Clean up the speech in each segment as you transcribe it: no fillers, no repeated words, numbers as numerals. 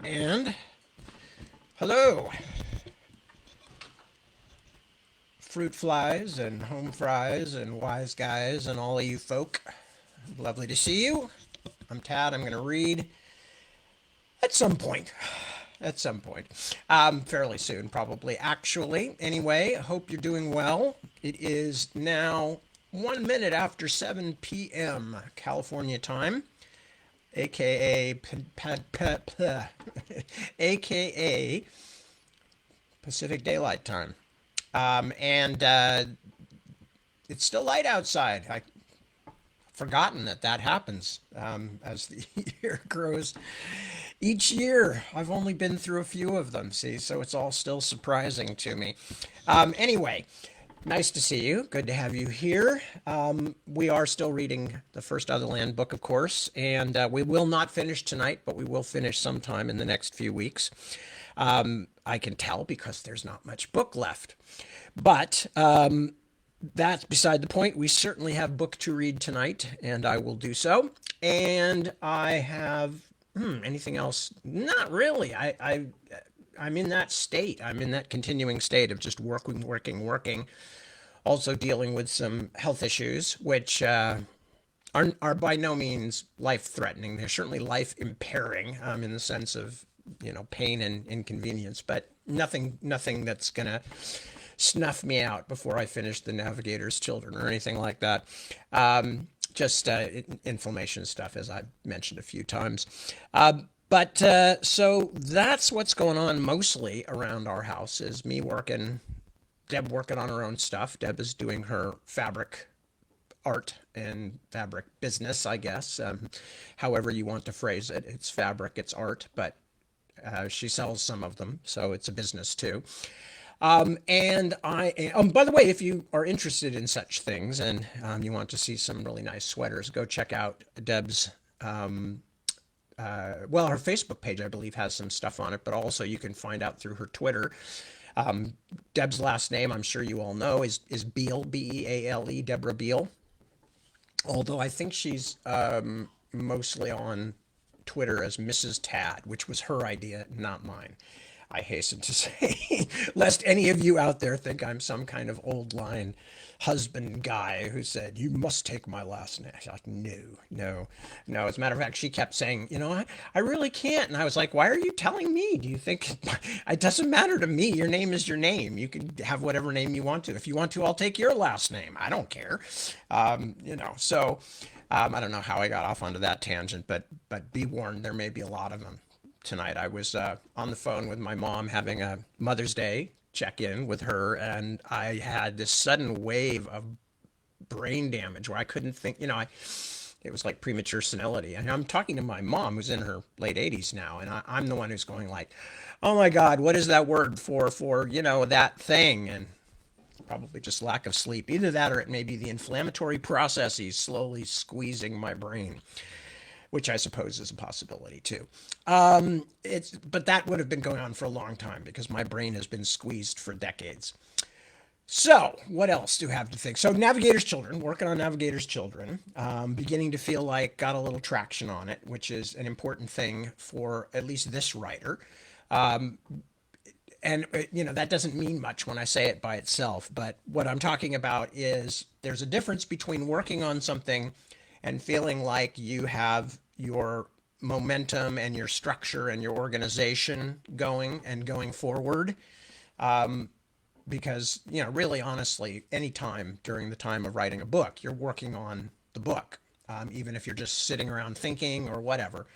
And hello, fruit flies and home fries and wise guys and all of you folk. Lovely to see you. I'm Tad. I'm going to read at some point. At some point. Fairly soon, probably. Actually, anyway, hope you're doing well. It is now 1 minute after 7 p.m. California time, aka aka Pacific Daylight Time. And It's still light outside. I forgotten that happens as the year grows. Each year, I've only been through a few of them, see, so it's all still surprising to me. Anyway, nice to see you. Good to have you here. We are still reading the first Otherland book, of course, and we will not finish tonight, but we will finish sometime in the next few weeks. I can tell because there's not much book left. But that's beside the point. We certainly have book to read tonight, and I will do so. And I have anything else? Not really. I'm in that state. I'm in that continuing state of just working, working, working. Also dealing with some health issues, which are by no means life threatening. They're certainly life impairing in the sense of pain and inconvenience, but nothing that's gonna snuff me out before I finish The Navigator's Children or anything like that. Just inflammation stuff, as I've mentioned a few times. But so that's what's going on mostly around our house is me working, Deb working on her own stuff. Deb is doing her fabric art and fabric business, I guess. However you want to phrase it, it's fabric, it's art, but she sells some of them, so it's a business too. By the way, if you are interested in such things and you want to see some really nice sweaters, go check out Deb's. Well, her Facebook page, I believe, has some stuff on it, but also you can find out through her Twitter. Deb's last name, I'm sure you all know, is Beale, Beale, Deborah Beale. Although I think she's mostly on Twitter as Mrs. Tad, which was her idea, not mine. I hasten to say, lest any of you out there think I'm some kind of old line husband guy who said, you must take my last name. Like, no, no, no. As a matter of fact, she kept saying, I really can't. And I was like, why are you telling me? Do you think it doesn't matter to me? Your name is your name. You can have whatever name you want to. If you want to, I'll take your last name. I don't care. So I don't know how I got off onto that tangent, but be warned, there may be a lot of them tonight. I was on the phone with my mom having a Mother's Day check in with her, and I had this sudden wave of brain damage where I couldn't think. It was like premature senility. And I'm talking to my mom, who's in her late 80s now, and I'm the one who's going like, "Oh my God, what is that word for that thing?" And probably just lack of sleep. Either that or it may be the inflammatory processes slowly squeezing my brain, which I suppose is a possibility too. But that would have been going on for a long time because my brain has been squeezed for decades. So, what else do we have to think? So, Navigator's Children, working on Navigator's Children, beginning to feel like got a little traction on it, which is an important thing for at least this writer. And, that doesn't mean much when I say it by itself, but what I'm talking about is there's a difference between working on something and feeling like you have your momentum and your structure and your organization going and going forward, because really honestly any time during the time of writing a book you're working on the book, even if you're just sitting around thinking or whatever.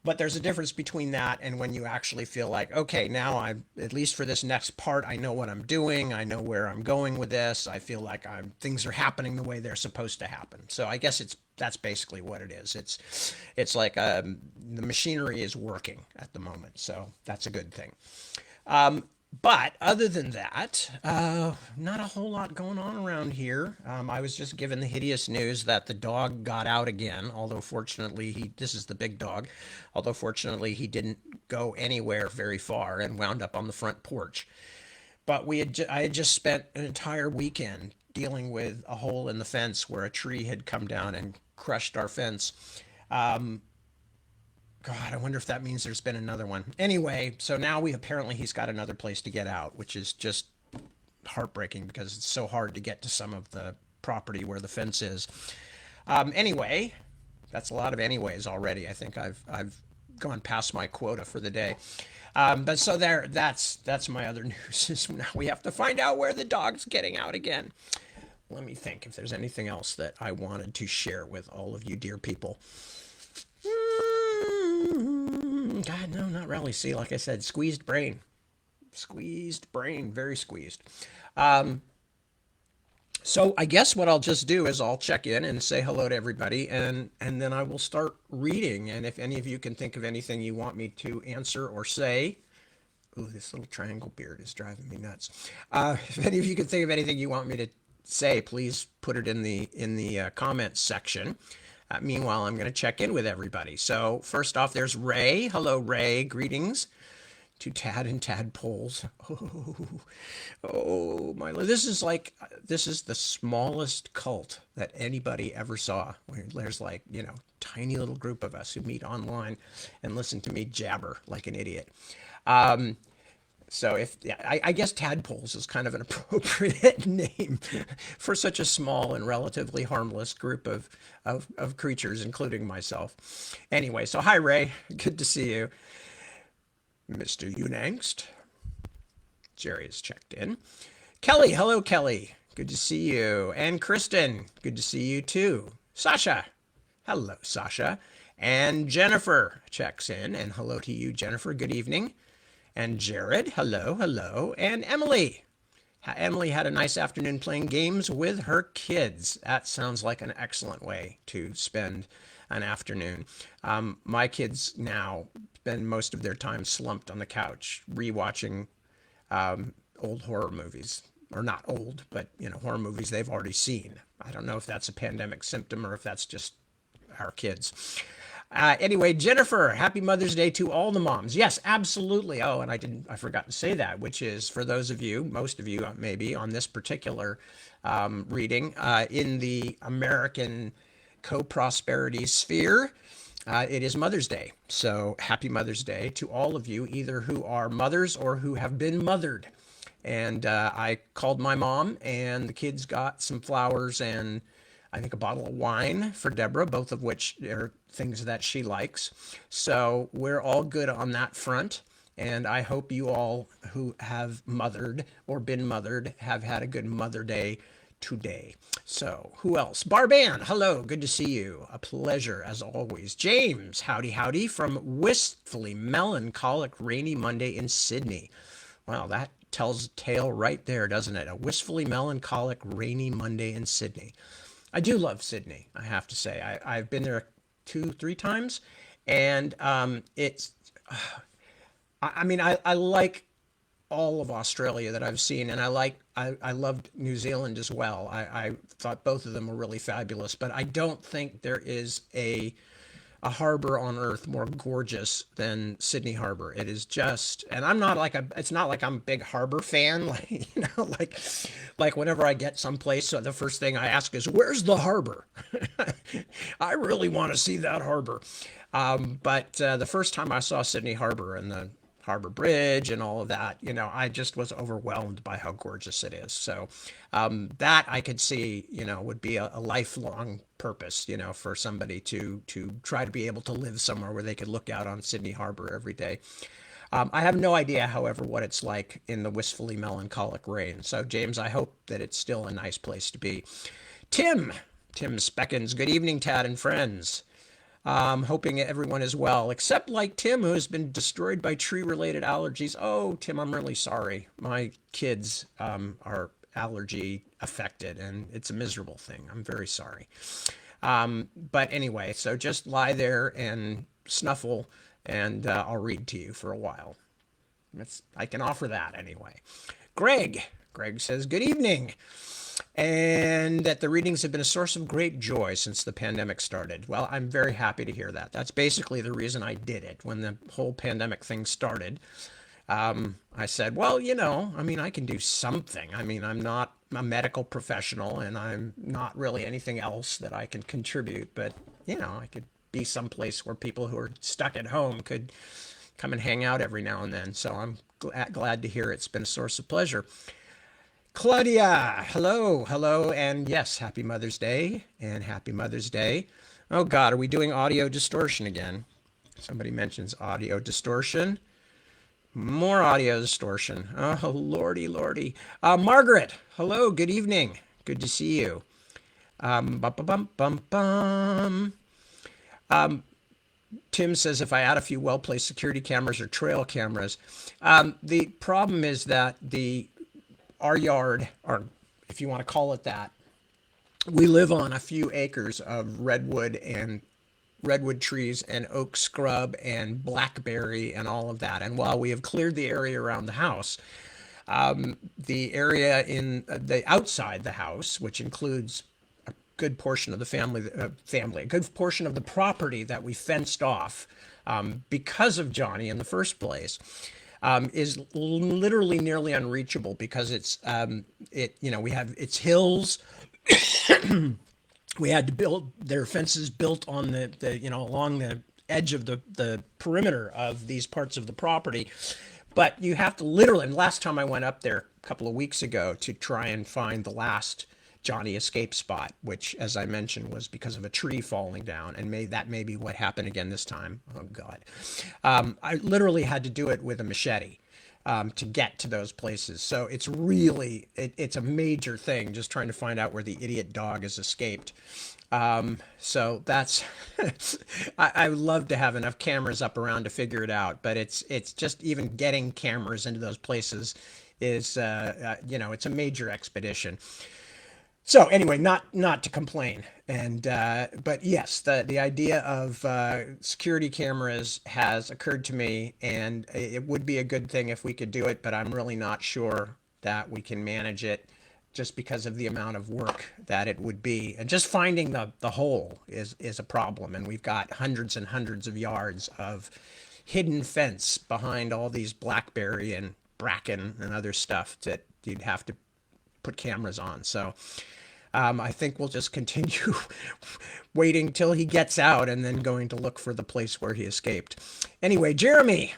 But there's a difference between that and when you actually feel like, okay, now I, at least for this next part, I know what I'm doing, I know where I'm going with this, I feel like things are happening the way they're supposed to happen. So I guess that's basically what it is. It's like the machinery is working at the moment, so that's a good thing. But other than that, not a whole lot going on around here. I was just given the hideous news that the dog got out again, although fortunately this is the big dog, although fortunately he didn't go anywhere very far and wound up on the front porch. But I had just spent an entire weekend dealing with a hole in the fence where a tree had come down and crushed our fence. God, I wonder if that means there's been another one. Anyway, so now he's got another place to get out, which is just heartbreaking because it's so hard to get to some of the property where the fence is. Anyway, that's a lot of anyways already. I think I've gone past my quota for the day. But so that's my other news. Is now we have to find out where the dog's getting out again. Let me think if there's anything else that I wanted to share with all of you dear people. God, no, not really. See, like I said, squeezed brain, very squeezed. So I guess what I'll just do is I'll check in and say hello to everybody, and then I will start reading. And if any of you can think of anything you want me to answer or say, ooh, this little triangle beard is driving me nuts. If any of you can think of anything you want me to say, please put it in the comments section. Meanwhile, I'm going to check in with everybody. So first off, there's Ray. Hello, Ray. Greetings to Tad and Tadpoles. Oh my! This is the smallest cult that anybody ever saw. There's tiny little group of us who meet online and listen to me jabber like an idiot. So I guess Tadpoles is kind of an appropriate name for such a small and relatively harmless group of creatures, including myself. Anyway, so hi Ray, good to see you. Mr. Unangst. Jerry has checked in. Kelly, hello Kelly, good to see you. And Kristen, good to see you too. Sasha, hello Sasha. And Jennifer checks in, and hello to you Jennifer, good evening. And Jared, hello, hello. And Emily. Emily had a nice afternoon playing games with her kids. That sounds like an excellent way to spend an afternoon. My kids now spend most of their time slumped on the couch, rewatching old horror movies. Or not old, but horror movies they've already seen. I don't know if that's a pandemic symptom or if that's just our kids. Anyway, Jennifer, happy Mother's Day to all the moms. Yes, absolutely. Oh, and I forgot to say that, which is for those of you, most of you maybe on this particular reading, in the American co-prosperity sphere, it is Mother's Day. So happy Mother's Day to all of you, either who are mothers or who have been mothered. And I called my mom, and the kids got some flowers and I think a bottle of wine for Deborah, both of which are things that she likes. So we're all good on that front. And I hope you all who have mothered or been mothered have had a good Mother Day today. So who else? Barban, hello, good to see you. A pleasure as always. James, howdy, howdy, from wistfully melancholic rainy Monday in Sydney. Wow, that tells a tale right there, doesn't it? A wistfully melancholic rainy Monday in Sydney. I do love Sydney, I have to say. I've been there 2-3 times, and I like all of Australia that I've seen, and I loved New Zealand as well. I thought both of them were really fabulous, but I don't think there is a harbor on earth more gorgeous than Sydney Harbor. It is just, and I'm not like a, it's not like I'm a big harbor fan, like, like whenever I get someplace, so the first thing I ask is, where's the harbor? I really want to see that harbor. But the first time I saw Sydney Harbor and the Harbor Bridge and all of that, I just was overwhelmed by how gorgeous it is. So that I could see, would be a lifelong purpose, for somebody to try to be able to live somewhere where they could look out on Sydney Harbor every day. I have no idea, however, what it's like in the wistfully melancholic rain. So, James, I hope that it's still a nice place to be. Tim, Tim Speckins, good evening, Tad and friends. Hoping everyone is well, except like Tim, who has been destroyed by tree-related allergies. Oh, Tim, I'm really sorry. My kids are allergy affected, and it's a miserable thing. I'm very sorry. But anyway, so just lie there and snuffle, and I'll read to you for a while. I can offer that anyway. Greg says, good evening, and that the readings have been a source of great joy since the pandemic started. Well, I'm very happy to hear that. That's basically the reason I did it. When the whole pandemic thing started, I said, well, I can do something. I'm not a medical professional, and I'm not really anything else that I can contribute, but, I could be someplace where people who are stuck at home could come and hang out every now and then. So I'm glad to hear it's been a source of pleasure. Claudia, hello, and yes, happy Mother's Day, and happy Mother's Day. Oh God, are we doing audio distortion again? Somebody mentions audio distortion. More audio distortion. Oh, lordy. Margaret, hello, good evening. Good to see you. Bum, bum, bum, bum, bum. Tim says, if I add a few well-placed security cameras or trail cameras, the problem is that our yard, or if you want to call it that, we live on a few acres of redwood trees and oak scrub and blackberry and all of that. And while we have cleared the area around the house, the area in the outside the house, which includes a good portion of the a good portion of the property that we fenced off because of Johnny in the first place, is literally nearly unreachable because we have it's hills. We had to build their fences built on the along the edge of the perimeter of these parts of the property. But you have to literally, and last time I went up there a couple of weeks ago to try and find the last Johnny escape spot, which, as I mentioned, was because of a tree falling down, and that may be what happened again this time. Oh God. I literally had to do it with a machete to get to those places. So it's really, it's a major thing just trying to find out where the idiot dog has escaped. So that's, I would love to have enough cameras up around to figure it out, but it's just even getting cameras into those places is, it's a major expedition. So anyway, not to complain, and but yes, the idea of security cameras has occurred to me, and it would be a good thing if we could do it, but I'm really not sure that we can manage it just because of the amount of work that it would be, and just finding the hole is a problem, and we've got hundreds and hundreds of yards of hidden fence behind all these blackberry and bracken and other stuff that you'd have to put cameras on. So I think we'll just continue waiting till he gets out and then going to look for the place where he escaped. Anyway, Jeremy,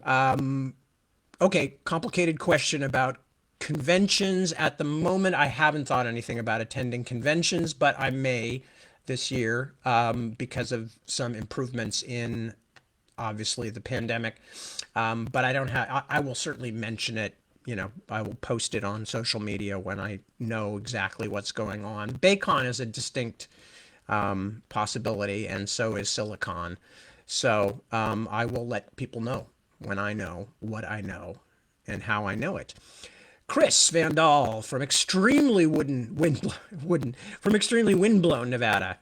okay, complicated question about conventions. At the moment, I haven't thought anything about attending conventions, but I may this year because of some improvements in, obviously, the pandemic. But I don't have, I will certainly mention it. I will post it on social media when I know exactly what's going on. Baycon is a distinct possibility, and so is Silicon. So I will let people know when I know what I know and how I know it. Chris Vandal from extremely windblown Nevada.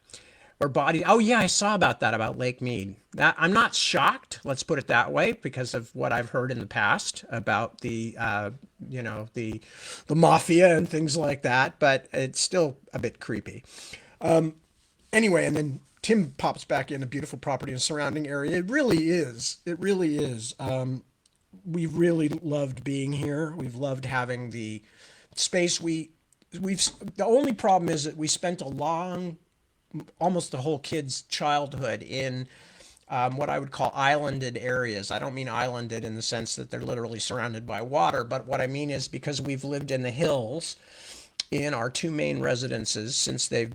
or body. Oh yeah, I saw about that about Lake Mead. That I'm not shocked. Let's put it that way, because of what I've heard in the past about the the mafia and things like that. But it's still a bit creepy. Anyway, and then Tim pops back in, a beautiful property and surrounding area. It really is. It really is. We've really loved being here. We've loved having the space. We've the only problem is that we spent a long, almost the whole kid's childhood in what I would call islanded areas. I don't mean islanded in the sense that they're literally surrounded by water, but what I mean is because we've lived in the hills in our two main residences since the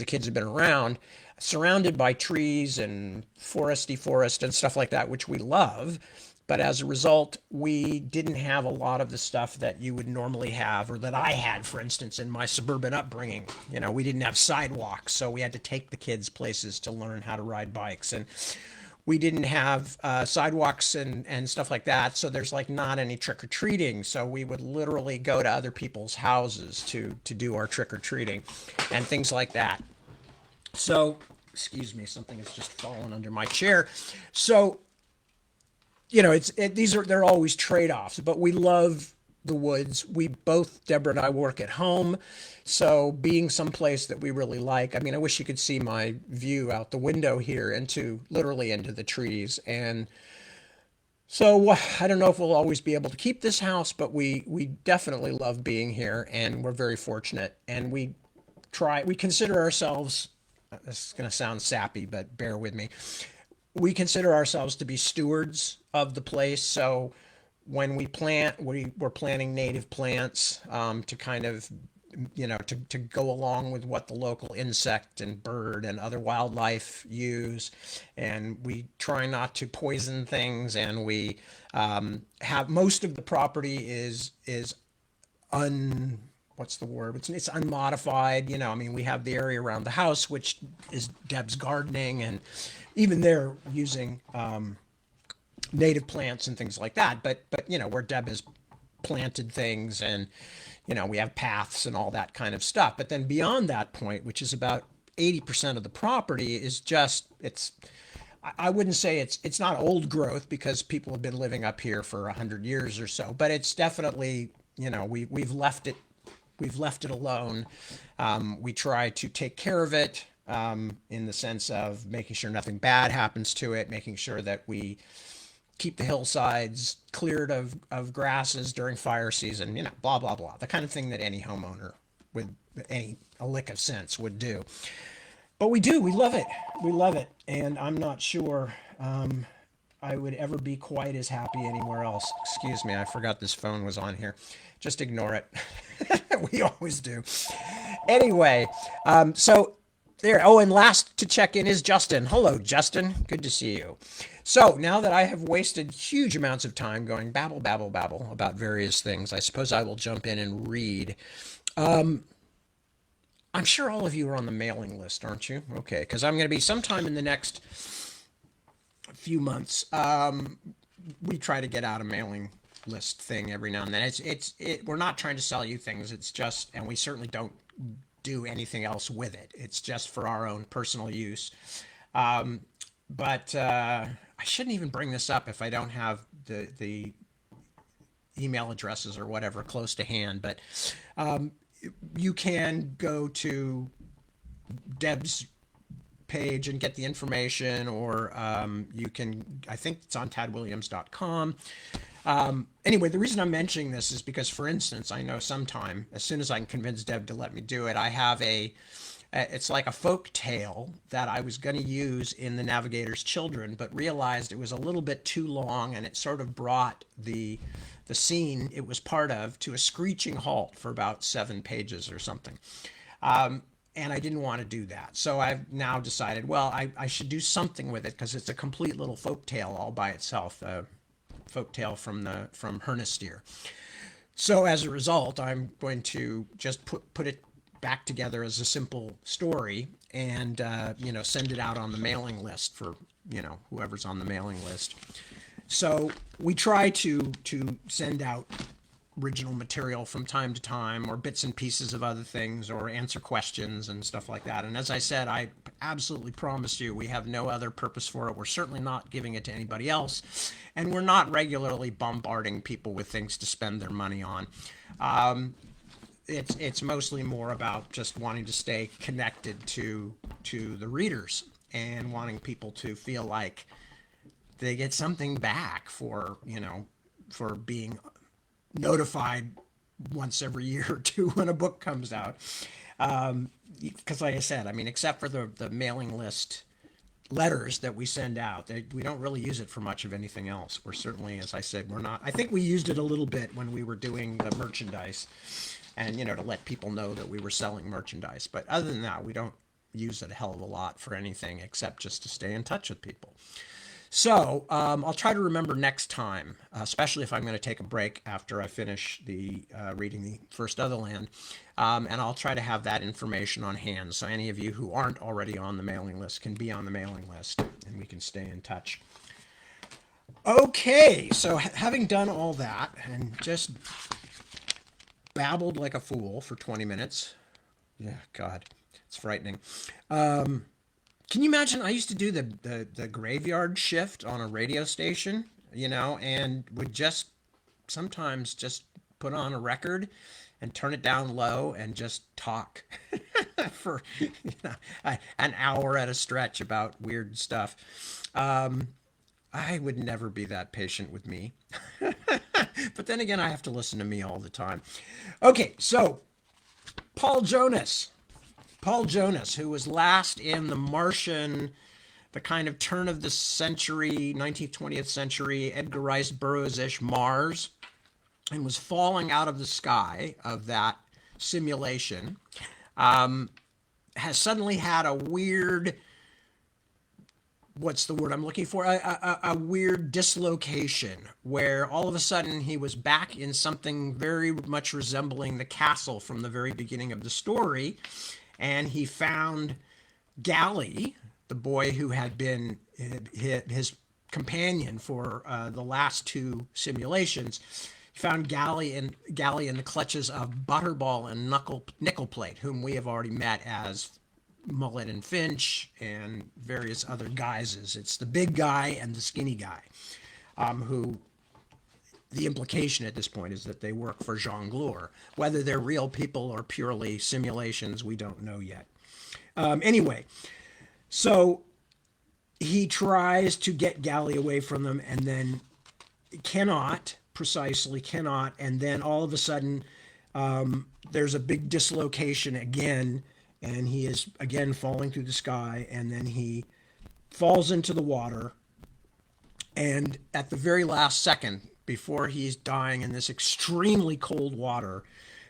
kids have been around, surrounded by trees and forest and stuff like that, which we love. But as a result, we didn't have a lot of the stuff that you would normally have, or that I had, for instance, in my suburban upbringing. We didn't have sidewalks, so we had to take the kids places to learn how to ride bikes. And we didn't have sidewalks and stuff like that. So there's like not any trick or treating. So we would literally go to other people's houses to do our trick or treating and things like that. So, excuse me, something has just fallen under my chair. So, they're always trade-offs, but we love the woods. Deborah and I work at home. So being someplace that we really like, I mean, I wish you could see my view out the window here literally into the trees. And so I don't know if we'll always be able to keep this house, but we definitely love being here, and we're very fortunate. And we consider ourselves, this is going to sound sappy, but bear with me. We consider ourselves to be stewards of the place. So when we plant, we're planting native plants to kind of, to go along with what the local insect and bird and other wildlife use. And we try not to poison things. And we have most of the property is what's the word? It's unmodified. I mean, we have the area around the house, which is Deb's gardening, and even they're using native plants and things like that. But where Deb has planted things, and we have paths and all that kind of stuff. But then beyond that point, which is about 80% of the property, is just I wouldn't say it's not old growth, because people have been living up here for 100 years or so. But it's definitely we've left it alone. We try to take care of it. In the sense of making sure nothing bad happens to it, making sure that we keep the hillsides cleared of grasses during fire season, blah, blah, blah. The kind of thing that any homeowner with a lick of sense would do. But we love it. We love it. And I'm not sure I would ever be quite as happy anywhere else. Excuse me, I forgot this phone was on here. Just ignore it. We always do. Anyway, so there. Oh, and last to check in is Justin. Hello, Justin. Good to see you. So now that I have wasted huge amounts of time going babble, babble, babble about various things, I suppose I will jump in and read. I'm sure all of you are on the mailing list, aren't you? Okay, because I'm going to be sometime in the next few months. We try to get out a mailing list thing every now and then. We're not trying to sell you things. It's just, and we certainly don't do anything else with it. It's just for our own personal use. But I shouldn't even bring this up if I don't have the email addresses or whatever close to hand. But you can go to Deb's page and get the information, or you can, I think it's on tadwilliams.com. Anyway, the reason I'm mentioning this is because, for instance, I know sometime, as soon as I can convince Deb to let me do it, I have it's like a folk tale that I was going to use in The Navigator's Children, but realized it was a little bit too long, and it sort of brought the scene it was part of to a screeching halt for about 7 pages or something. And I didn't want to do that. So I've now decided, well, I should do something with it, because it's a complete little folk tale all by itself. Folktale from Hernisteer. So as a result, I'm going to just put it back together as a simple story, and send it out on the mailing list for whoever's on the mailing list. So we try to send out original material from time to time, or bits and pieces of other things, or answer questions and stuff like that. And as I said, I absolutely promise you we have no other purpose for it. We're certainly not giving it to anybody else. And we're not regularly bombarding people with things to spend their money on. Um, it's mostly more about just wanting to stay connected to the readers and wanting people to feel like they get something back for, for being notified once every year or two when a book comes out. Because, like I said, I mean, except for the mailing list letters that we send out, we don't really use it for much of anything else. We're certainly, as I said, we're not. I think we used it a little bit when we were doing the merchandise, and to let people know that we were selling merchandise. But other than that, we don't use it a hell of a lot for anything except just to stay in touch with people. So I'll try to remember next time, especially if I'm going to take a break after I finish the reading the first Otherland, and I'll try to have that information on hand so any of you who aren't already on the mailing list can be on the mailing list and we can stay in touch. Okay, so having done all that and just babbled like a fool for 20 minutes, yeah, God, it's frightening. Can you imagine? I used to do the graveyard shift on a radio station, and would just sometimes just put on a record and turn it down low and just talk for an hour at a stretch about weird stuff. I would never be that patient with me. But then again, I have to listen to me all the time. Okay, so Paul Jonas. Paul Jonas, who was last in The Martian, the kind of turn of the century, 19th, 20th century, Edgar Rice Burroughs-ish Mars, and was falling out of the sky of that simulation, has suddenly had a weird, what's the word I'm looking for? A weird dislocation where all of a sudden he was back in something very much resembling the castle from the very beginning of the story. And he found Gally, the boy who had been his companion for the last two simulations. He found Gally in the clutches of Butterball and Nickelplate, whom we have already met as Mullet and Finch and various other guises. It's the big guy and the skinny guy, who the implication at this point is that they work for Jongleur. Whether they're real people or purely simulations, we don't know yet. Anyway, so he tries to get Gally away from them and then cannot, and then all of a sudden there's a big dislocation again, and he is again falling through the sky, and then he falls into the water, and at the very last second, before he's dying in this extremely cold water,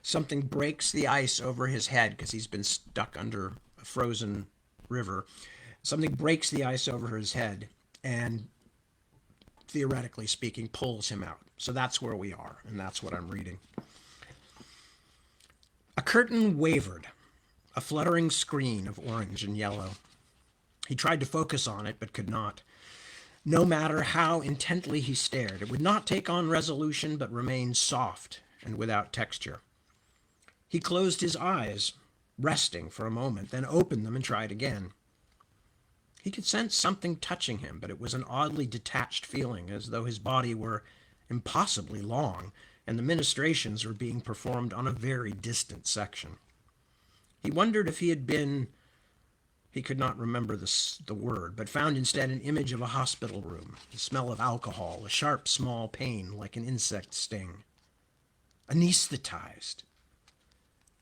something breaks the ice over his head because he's been stuck under a frozen river. Something breaks the ice over his head and, theoretically speaking, pulls him out. So that's where we are, and that's what I'm reading. A curtain wavered, a fluttering screen of orange and yellow. He tried to focus on it, but could not. No matter how intently he stared, it would not take on resolution, but remain soft and without texture. He closed his eyes, resting for a moment, then opened them and tried again. He could sense something touching him, but it was an oddly detached feeling, as though his body were impossibly long, and the ministrations were being performed on a very distant section. He wondered if he had been... He could not remember the word, but found instead an image of a hospital room, the smell of alcohol, a sharp, small pain like an insect sting. Anesthetized.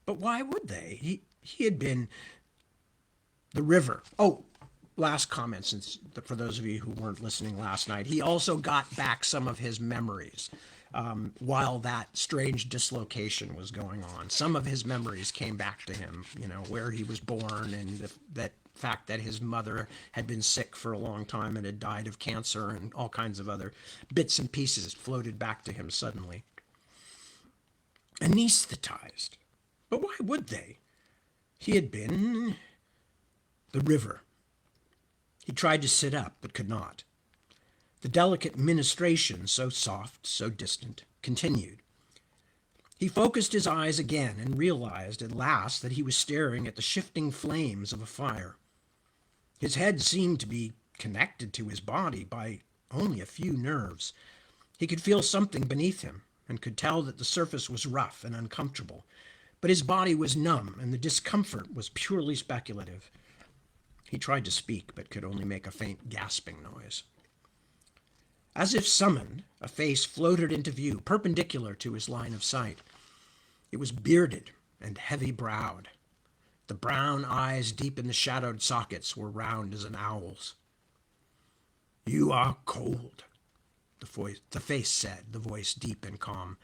But why would they? He had been... The river. Oh, last comment, since for those of you who weren't listening last night. He also got back some of his memories while that strange dislocation was going on. Some of his memories came back to him, where he was born, and that fact that his mother had been sick for a long time and had died of cancer, and all kinds of other bits and pieces floated back to him suddenly. Anesthetized. But why would they? He had been... The river. He tried to sit up, but could not. The delicate ministration, so soft, so distant, continued. He focused his eyes again and realized at last that he was staring at the shifting flames of a fire. His head seemed to be connected to his body by only a few nerves. He could feel something beneath him and could tell that the surface was rough and uncomfortable, but his body was numb and the discomfort was purely speculative. He tried to speak, but could only make a faint gasping noise. As if summoned, a face floated into view, perpendicular to his line of sight. It was bearded and heavy-browed. The brown eyes, deep in the shadowed sockets, were round as an owl's. "You are cold," the face said, the voice deep and calm.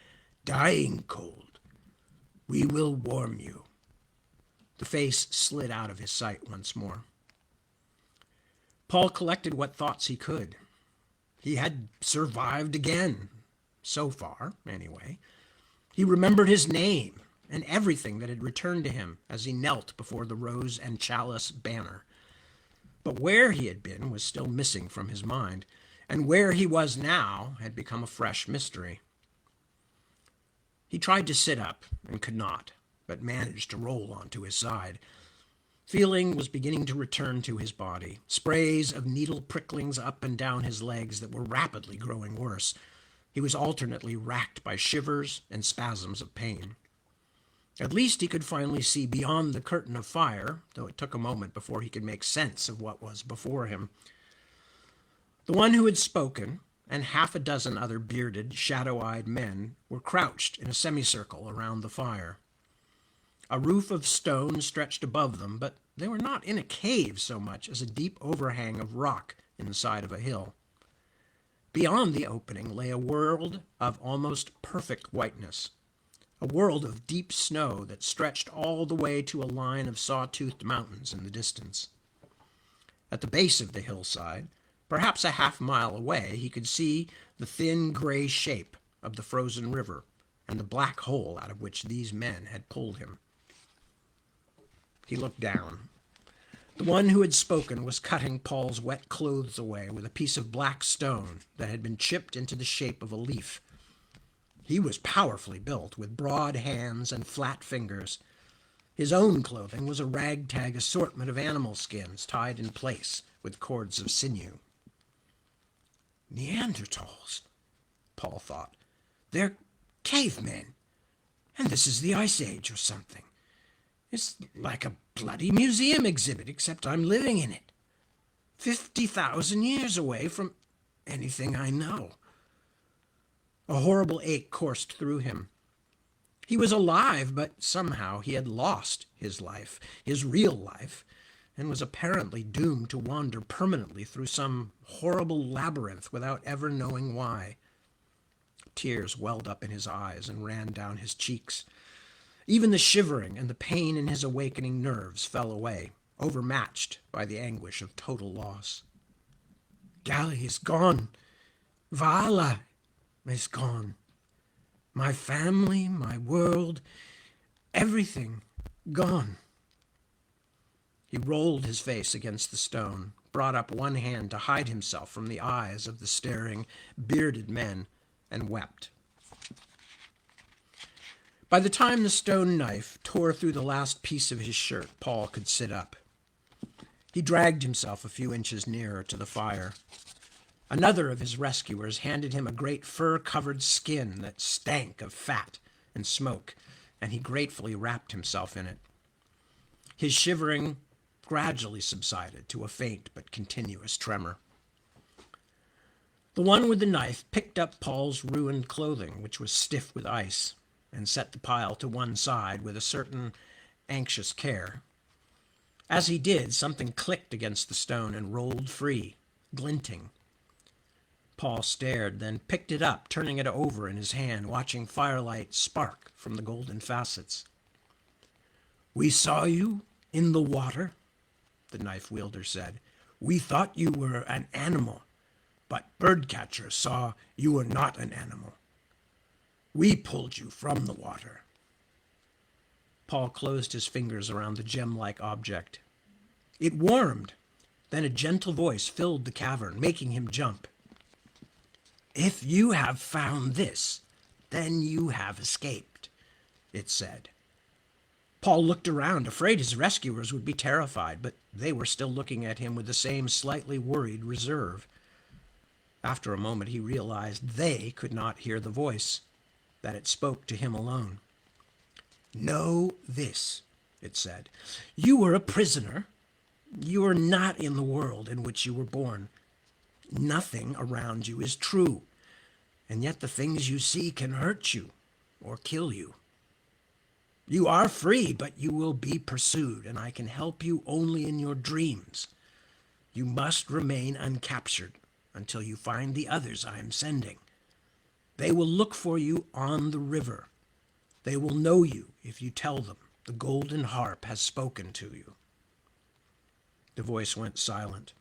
"Dying cold. We will warm you." The face slid out of his sight once more. Paul collected what thoughts he could. He had survived again, so far, anyway. He remembered his name and everything that had returned to him as he knelt before the rose and chalice banner. But where he had been was still missing from his mind, and where he was now had become a fresh mystery. He tried to sit up and could not, but managed to roll onto his side. Feeling was beginning to return to his body, sprays of needle pricklings up and down his legs that were rapidly growing worse. He was alternately racked by shivers and spasms of pain. At least he could finally see beyond the curtain of fire, though it took a moment before he could make sense of what was before him. The one who had spoken, and half a dozen other bearded, shadow-eyed men, were crouched in a semicircle around the fire. A roof of stone stretched above them, but they were not in a cave so much as a deep overhang of rock in the side of a hill. Beyond the opening lay a world of almost perfect whiteness, a world of deep snow that stretched all the way to a line of saw-toothed mountains in the distance. At the base of the hillside, perhaps a half-mile away, he could see the thin gray shape of the frozen river and the black hole out of which these men had pulled him. He looked down. The one who had spoken was cutting Paul's wet clothes away with a piece of black stone that had been chipped into the shape of a leaf. He was powerfully built, with broad hands and flat fingers. His own clothing was a ragtag assortment of animal skins tied in place with cords of sinew. Neanderthals, Paul thought. They're cavemen. And this is the Ice Age or something. It's like a bloody museum exhibit, except I'm living in it. 50,000 years away from anything I know. A horrible ache coursed through him. He was alive, but somehow he had lost his life, his real life, and was apparently doomed to wander permanently through some horrible labyrinth without ever knowing why. Tears welled up in his eyes and ran down his cheeks. Even the shivering and the pain in his awakening nerves fell away, overmatched by the anguish of total loss. Gally is gone. Vala is gone. My family, my world, everything gone. He rolled his face against the stone, brought up one hand to hide himself from the eyes of the staring, bearded men, and wept. By the time the stone knife tore through the last piece of his shirt, Paul could sit up. He dragged himself a few inches nearer to the fire. Another of his rescuers handed him a great fur-covered skin that stank of fat and smoke, and he gratefully wrapped himself in it. His shivering gradually subsided to a faint but continuous tremor. The one with the knife picked up Paul's ruined clothing, which was stiff with ice, and set the pile to one side with a certain anxious care. As he did, something clicked against the stone and rolled free, glinting. Paul stared, then picked it up, turning it over in his hand, watching firelight spark from the golden facets. "We saw you in the water," the knife wielder said. "We thought you were an animal, but Birdcatcher saw you were not an animal. We pulled you from the water." Paul closed his fingers around the gem-like object. It warmed. Then a gentle voice filled the cavern, making him jump. "If you have found this, then you have escaped," it said. Paul looked around, afraid his rescuers would be terrified, but they were still looking at him with the same slightly worried reserve. After a moment, he realized they could not hear the voice, that it spoke to him alone. "Know this," it said. "You are a prisoner. You are not in the world in which you were born. Nothing around you is true, and yet the things you see can hurt you or kill you. You are free, but you will be pursued, and I can help you only in your dreams. You must remain uncaptured until you find the others I am sending. They will look for you on the river. They will know you if you tell them the golden harp has spoken to you." The voice went silent.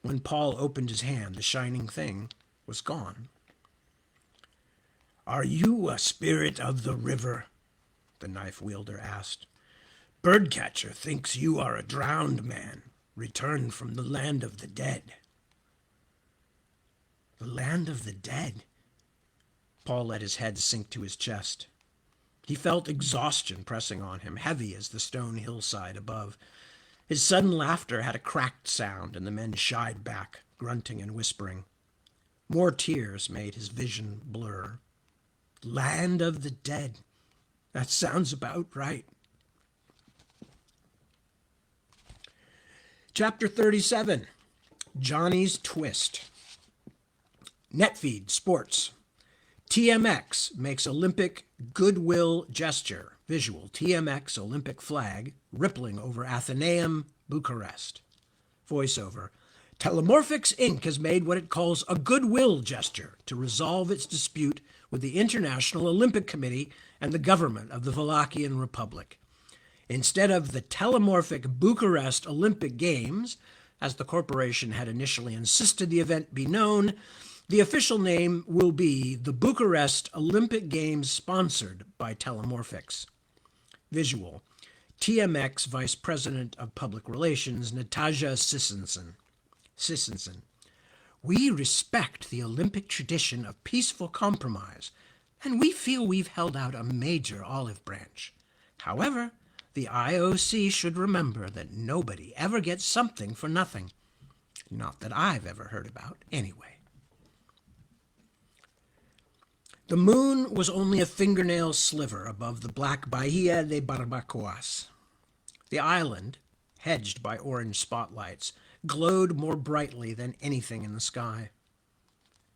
When Paul opened his hand, the shining thing was gone. "Are you a spirit of the river?" the knife wielder asked. "Birdcatcher thinks you are a drowned man, returned from the land of the dead." The land of the dead? Paul let his head sink to his chest. He felt exhaustion pressing on him, heavy as the stone hillside above. His sudden laughter had a cracked sound, and the men shied back, grunting and whispering. More tears made his vision blur. Land of the dead. That sounds about right. Chapter 37, Johnny's Twist. Netfeed Sports. TMX makes Olympic goodwill gesture. Visual. TMX Olympic flag rippling over Athenaeum, Bucharest. Voiceover. Telemorphics Inc. has made what it calls a goodwill gesture to resolve its dispute with the International Olympic Committee and the government of the Wallachian Republic. Instead of the Telemorphic Bucharest Olympic Games, as the corporation had initially insisted the event be known, the official name will be the Bucharest Olympic Games sponsored by Telemorphics. Visual. TMX Vice President of Public Relations, Natasha Sissenson. We respect the Olympic tradition of peaceful compromise, and we feel we've held out a major olive branch. However, the IOC should remember that nobody ever gets something for nothing. Not that I've ever heard about, anyway. The moon was only a fingernail sliver above the black Bahia de Barbacoas. The island, hedged by orange spotlights, glowed more brightly than anything in the sky.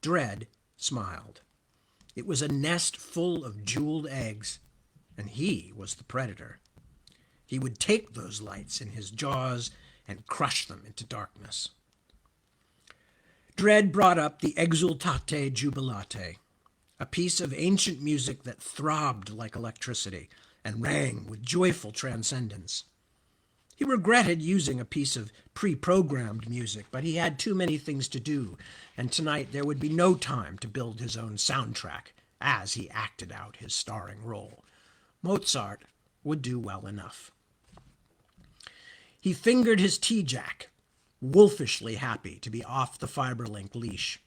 Dread smiled. It was a nest full of jeweled eggs, and he was the predator. He would take those lights in his jaws and crush them into darkness. Dread brought up the Exultate Jubilate, a piece of ancient music that throbbed like electricity and rang with joyful transcendence. He regretted using a piece of pre-programmed music, but he had too many things to do, and tonight there would be no time to build his own soundtrack as he acted out his starring role. Mozart would do well enough. He fingered his T-jack, wolfishly happy to be off the fiber-link leash.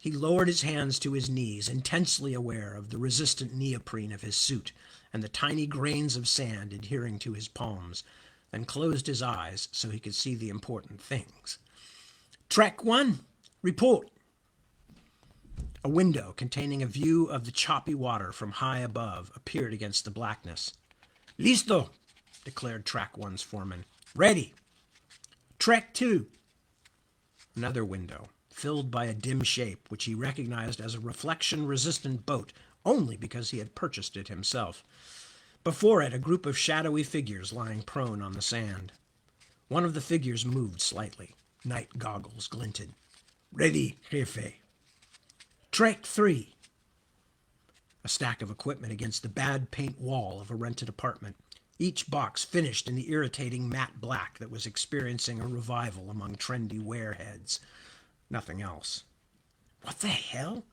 He lowered his hands to his knees, intensely aware of the resistant neoprene of his suit and the tiny grains of sand adhering to his palms, then closed his eyes so he could see the important things. Track 1, report. A window containing a view of the choppy water from high above appeared against the blackness. Listo, declared Track 1's foreman. Ready. Track 2. Another window, filled by a dim shape, which he recognized as a reflection-resistant boat only because he had purchased it himself. Before it, a group of shadowy figures lying prone on the sand. One of the figures moved slightly. Night goggles glinted. Ready, Jefe. Track 3. A stack of equipment against the bad paint wall of a rented apartment, each box finished in the irritating matte black that was experiencing a revival among trendy wearheads. Nothing else. What the hell?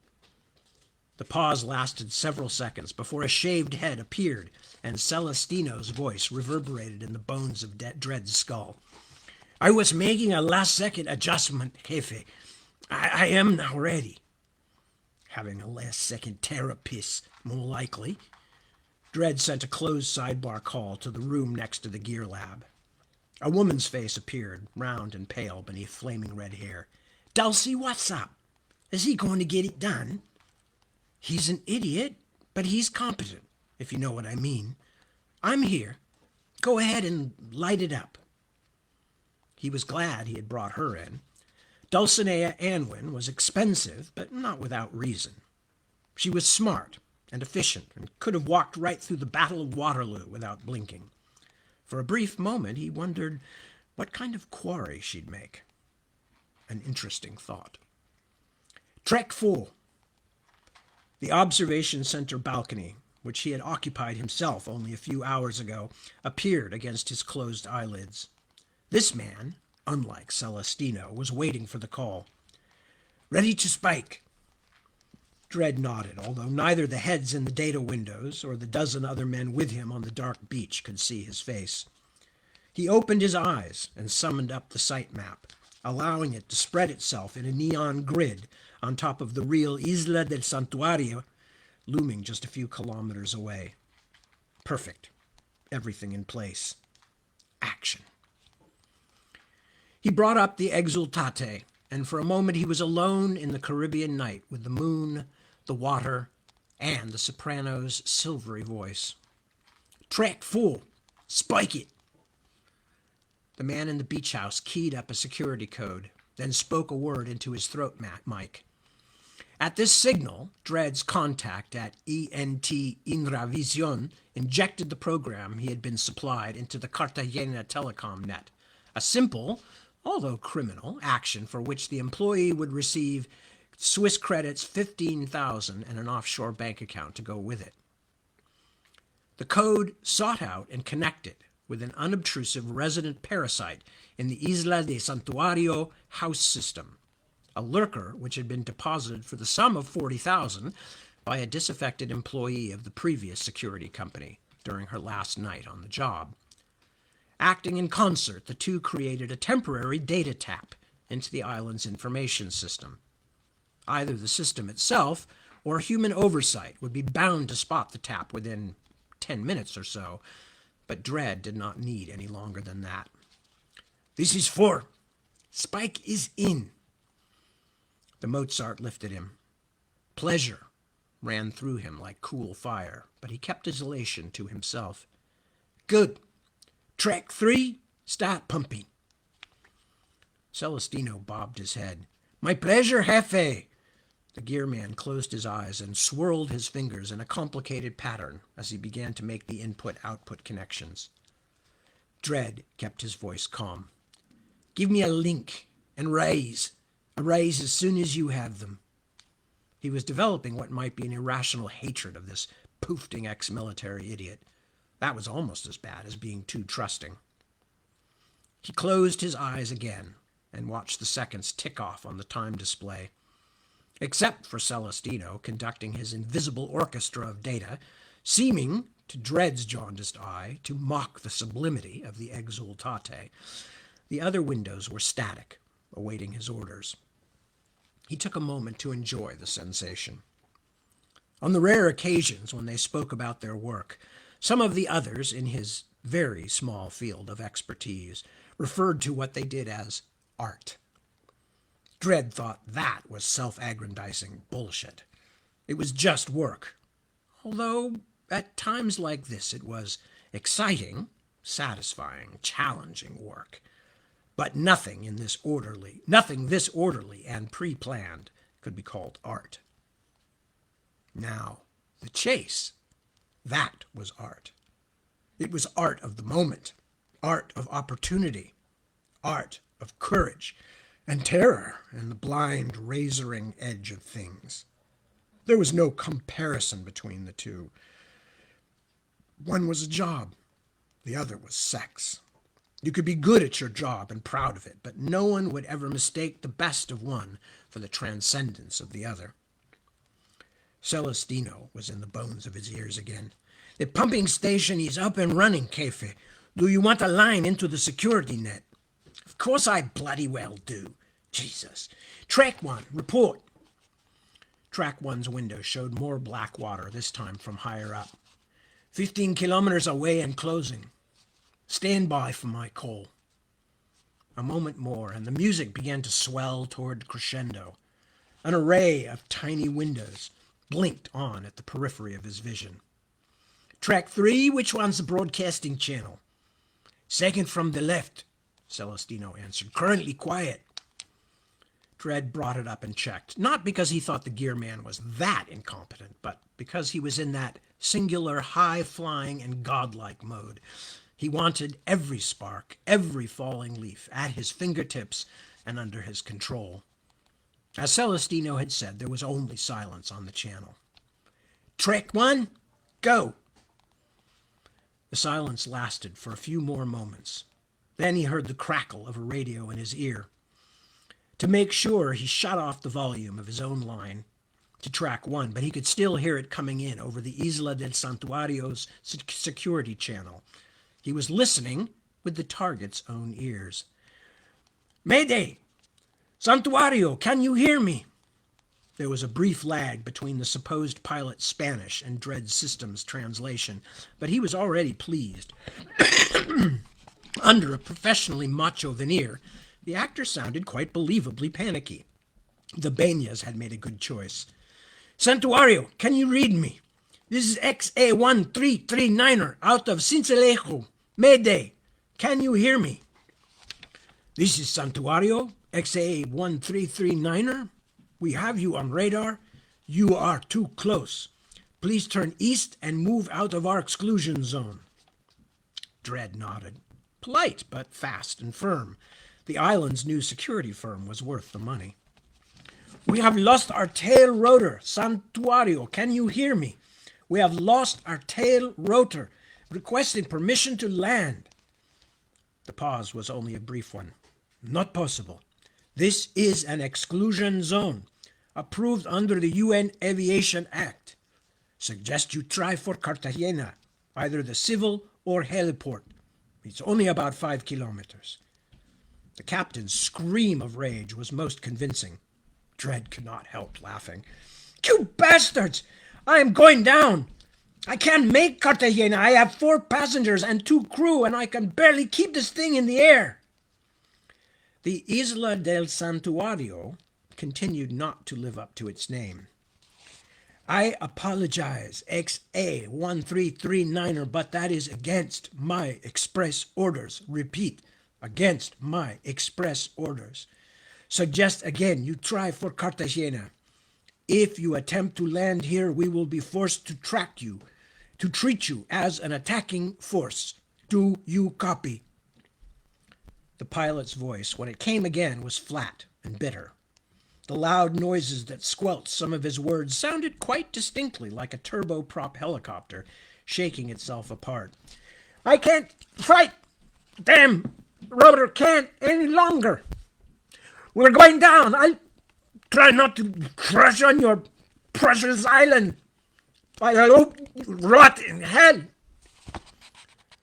The pause lasted several seconds before a shaved head appeared and Celestino's voice reverberated in the bones of Dread's skull. I was making a last-second adjustment, Jefe. I am now ready. Having a last-second therapist, more likely. Dredd sent a closed sidebar call to the room next to the gear lab. A woman's face appeared, round and pale beneath flaming red hair. "Dulcie, what's up? Is he going to get it done?" "He's an idiot, but he's competent, if you know what I mean. I'm here. Go ahead and light it up." He was glad he had brought her in. Dulcinea Anwin was expensive, but not without reason. She was smart and efficient and could have walked right through the Battle of Waterloo without blinking. For a brief moment he wondered what kind of quarry she'd make. An interesting thought. Trek 4. The observation center balcony, which he had occupied himself only a few hours ago, appeared against his closed eyelids. This man, unlike Celestino, was waiting for the call. "Ready to spike." Dredd nodded, although neither the heads in the data windows or the dozen other men with him on the dark beach could see his face. He opened his eyes and summoned up the site map, allowing it to spread itself in a neon grid on top of the real Isla del Santuario, looming just a few kilometers away. Perfect. Everything in place. Action. He brought up the Exultate, and for a moment he was alone in the Caribbean night with the moon, the water, and the soprano's silvery voice. "Track 4. Spike it." The man in the beach house keyed up a security code, then spoke a word into his throat mic. At this signal, Dredd's contact at ENT Inravisión injected the program he had been supplied into the Cartagena telecom net, a simple, although criminal, action for which the employee would receive Swiss credits 15,000 and an offshore bank account to go with it. The code sought out and connected with an unobtrusive resident parasite in the Isla de Santuario house system, a lurker which had been deposited for the sum of 40,000 by a disaffected employee of the previous security company during her last night on the job. Acting in concert, the two created a temporary data tap into the island's information system. Either the system itself or human oversight would be bound to spot the tap within 10 minutes or so, but Dredd did not need any longer than that. "This is 4. Spike is in." The Mozart lifted him. Pleasure ran through him like cool fire, but he kept his elation to himself. "Good. Track 3, start pumping." Celestino bobbed his head. "My pleasure, Jefe." The gearman closed his eyes and swirled his fingers in a complicated pattern as he began to make the input-output connections. Dredd kept his voice calm. "Give me a link and raise. A raise as soon as you have them." He was developing what might be an irrational hatred of this poofting ex-military idiot. That was almost as bad as being too trusting. He closed his eyes again and watched the seconds tick off on the time display. Except for Celestino conducting his invisible orchestra of data, seeming, to Dredd's jaundiced eye, to mock the sublimity of the Exultate, the other windows were static, awaiting his orders. He took a moment to enjoy the sensation. On the rare occasions when they spoke about their work, some of the others, in his very small field of expertise, referred to what they did as art. Dredd thought that was self-aggrandizing bullshit. It was just work, although at times like this it was exciting, satisfying, challenging work. But nothing this orderly and pre-planned could be called art. Now, the chase, that was art. It was art of the moment, art of opportunity, art of courage and terror and the blind, razoring edge of things. There was no comparison between the two. One was a job, the other was sex. You could be good at your job and proud of it, but no one would ever mistake the best of one for the transcendence of the other. Celestino was in the bones of his ears again. "The pumping station is up and running, Kefe. Do you want a line into the security net?" "Of course I bloody well do. Jesus. Track 1, report." Track 1's window showed more black water, this time from higher up. 15 kilometers away and closing. Stand by for my call. A moment more, and the music began to swell toward crescendo. An array of tiny windows blinked on at the periphery of his vision. Track 3, which one's the broadcasting channel? Second from the left, Celestino answered. Currently quiet. Dredd brought it up and checked, not because he thought the gear man was that incompetent, but because he was in that singular high-flying and godlike mode. He wanted every spark, every falling leaf at his fingertips and under his control. As Celestino had said, there was only silence on the channel. Track 1, go! The silence lasted for a few more moments. Then he heard the crackle of a radio in his ear. To make sure, he shut off the volume of his own line to track 1, but he could still hear it coming in over the Isla del Santuario's security channel. He was listening with the target's own ears. Mayday! Santuario, can you hear me? There was a brief lag between the supposed pilot's Spanish and Dredd's system's translation, but he was already pleased. Under a professionally macho veneer, the actor sounded quite believably panicky. The Beñas had made a good choice. Santuario, can you read me? This is XA1339er out of Cincelejo. Mayday, can you hear me? This is Santuario, XA1339er. We have you on radar. You are too close. Please turn east and move out of our exclusion zone. Dredd nodded. Polite, but fast and firm. The island's new security firm was worth the money. We have lost our tail rotor. Santuario, can you hear me? We have lost our tail rotor. Requesting permission to land. The pause was only a brief one. Not possible. This is an exclusion zone, approved under the UN Aviation Act. Suggest you try for Cartagena, either the civil or heliport. It's only about 5 kilometers. The captain's scream of rage was most convincing. Dredd could not help laughing. You bastards! I am going down! I can't make Cartagena. I have 4 passengers and 2 crew, and I can barely keep this thing in the air. The Isla del Santuario continued not to live up to its name. I apologize, XA1339er, but that is against my express orders. Repeat, against my express orders. Suggest again you try for Cartagena. If you attempt to land here, we will be forced to track you, to treat you as an attacking force. Do you copy? The pilot's voice, when it came again, was flat and bitter. The loud noises that squelched some of his words sounded quite distinctly like a turboprop helicopter shaking itself apart. I can't fight! Damn! Rotor can't any longer! We're going down! I'll try not to crash on your precious island! I hope you rot in hell!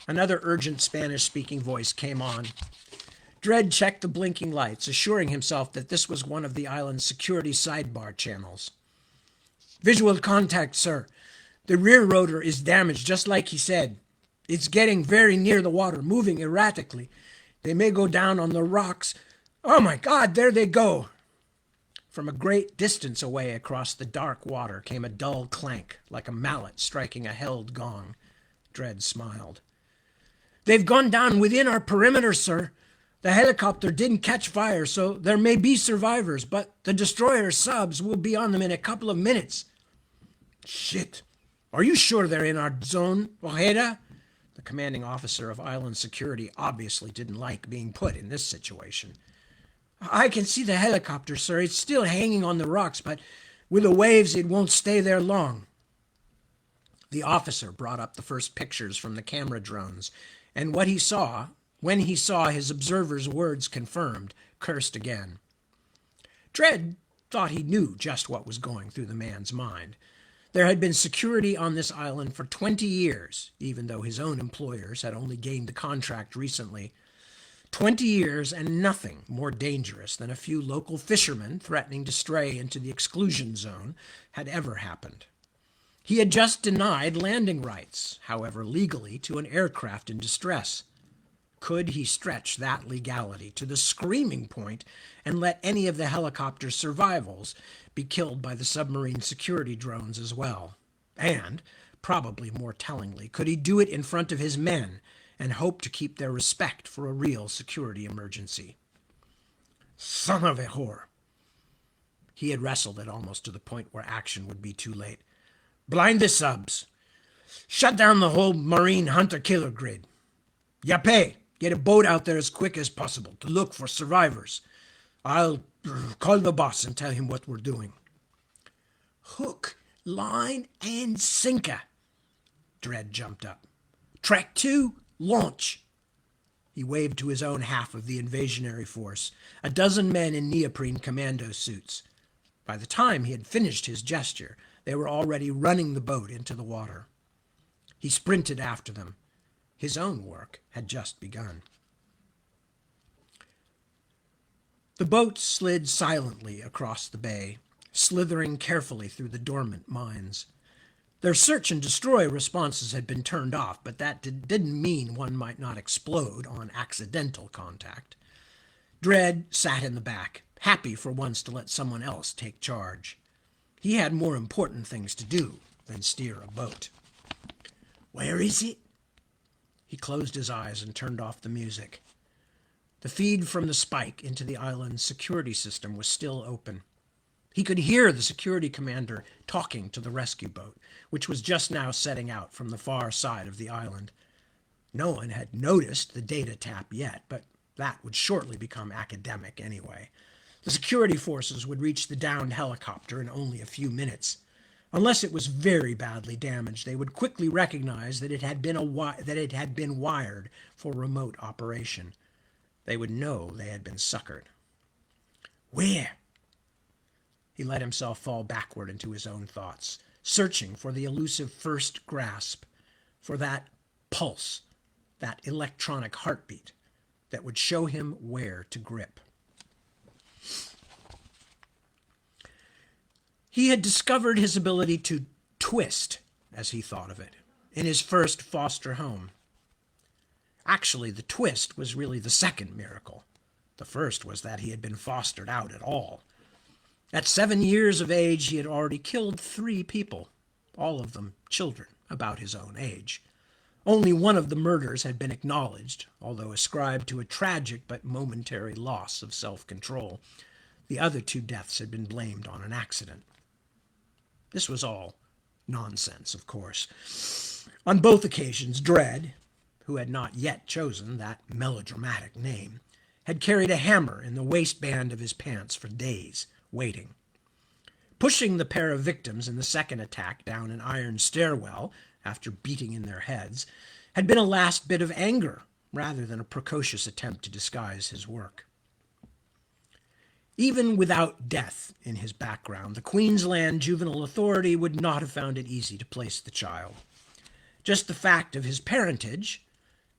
Another urgent Spanish-speaking voice came on. Dredd checked the blinking lights, assuring himself that this was one of the island's security sidebar channels. Visual contact, sir. The rear rotor is damaged, just like he said. It's getting very near the water, moving erratically. They may go down on the rocks. Oh my God, there they go! From a great distance away across the dark water came a dull clank, like a mallet striking a held gong. Dredd smiled. They've gone down within our perimeter, sir. The helicopter didn't catch fire, so there may be survivors, but the destroyer subs will be on them in a couple of minutes. Shit. Are you sure they're in our zone, Ojeda? The commanding officer of island security obviously didn't like being put in this situation. I can see the helicopter, sir. It's still hanging on the rocks, but with the waves, it won't stay there long. The officer brought up the first pictures from the camera drones, and when he saw his observer's words confirmed, cursed again. Dredd thought he knew just what was going through the man's mind. There had been security on this island for 20 years, even though his own employers had only gained the contract recently. 20 years and nothing more dangerous than a few local fishermen threatening to stray into the exclusion zone had ever happened. He had just denied landing rights, however legally, to an aircraft in distress. Could he stretch that legality to the screaming point and let any of the helicopter's survivals be killed by the submarine security drones as well? And, probably more tellingly, could he do it in front of his men and hope to keep their respect for a real security emergency? Son of a whore! He had wrestled it almost to the point where action would be too late. Blind the subs. Shut down the whole Marine hunter-killer grid. Yapé, get a boat out there as quick as possible to look for survivors. I'll call the boss and tell him what we're doing. Hook, line, and sinker. Dredd jumped up. Track 2, launch. He waved to his own half of the invasionary force, a dozen men in neoprene commando suits. By the time he had finished his gesture, they were already running the boat into the water. He sprinted after them. His own work had just begun. The boat slid silently across the bay, slithering carefully through the dormant mines. Their search and destroy responses had been turned off, but that didn't mean one might not explode on accidental contact. Dredd sat in the back, happy for once to let someone else take charge. He had more important things to do than steer a boat. Where is it? He closed his eyes and turned off the music. The feed from the spike into the island's security system was still open. He could hear the security commander talking to the rescue boat, which was just now setting out from the far side of the island. No one had noticed the data tap yet, but that would shortly become academic anyway. The security forces would reach the downed helicopter in only a few minutes. Unless it was very badly damaged, they would quickly recognize that it had been wired for remote operation. They would know they had been suckered. Where? He let himself fall backward into his own thoughts, searching for the elusive first grasp, for that pulse, that electronic heartbeat that would show him where to grip. He had discovered his ability to twist, as he thought of it, in his first foster home. Actually, the twist was really the second miracle. The first was that he had been fostered out at all. At 7 years of age, he had already killed 3 people, all of them children about his own age. Only one of the murders had been acknowledged, although ascribed to a tragic but momentary loss of self-control. The other 2 deaths had been blamed on an accident. This was all nonsense, of course. On both occasions, Dredd, who had not yet chosen that melodramatic name, had carried a hammer in the waistband of his pants for days, waiting. Pushing the pair of victims in the second attack down an iron stairwell, after beating in their heads, had been a last bit of anger rather than a precocious attempt to disguise his work. Even without death in his background, the Queensland Juvenile Authority would not have found it easy to place the child. Just the fact of his parentage,